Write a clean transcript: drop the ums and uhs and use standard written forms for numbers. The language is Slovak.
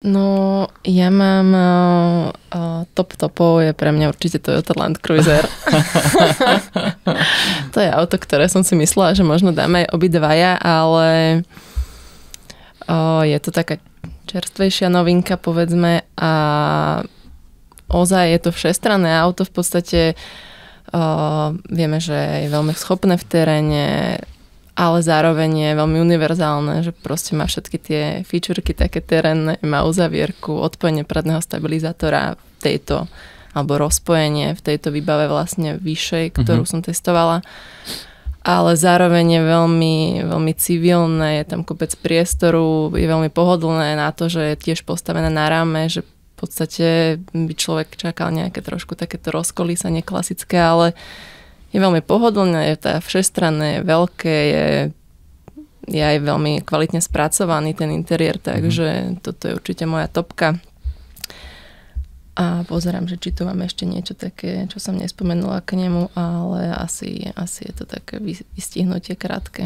No, ja mám top-topov je pre mňa určite Toyota Land Cruiser. To je auto, ktoré som si myslela, že možno dáme aj obidvaja, ale je to taká čerstvejšia novinka, povedzme, a ozaj je to všestranné auto, v podstate vieme, že je veľmi schopné v teréne, ale zároveň je veľmi univerzálne, že proste má všetky tie featurky také terénne, má uzavierku, odpojenie predného stabilizátora v tejto, alebo rozpojenie v tejto výbave vlastne vyššej, ktorú som testovala. Ale zároveň je veľmi, veľmi civilné, je tam kopec priestoru, je veľmi pohodlné na to, že je tiež postavené na ráme, že v podstate by človek čakal nejaké trošku takéto rozkolísanie klasické, ale je veľmi pohodlné, je tá všestranné, je veľké, je aj veľmi kvalitne spracovaný ten interiér, takže toto je určite moja topka. A pozerám, že či tu máme ešte niečo také, čo som nespomenula k nemu, ale asi je to také vystihnutie krátke.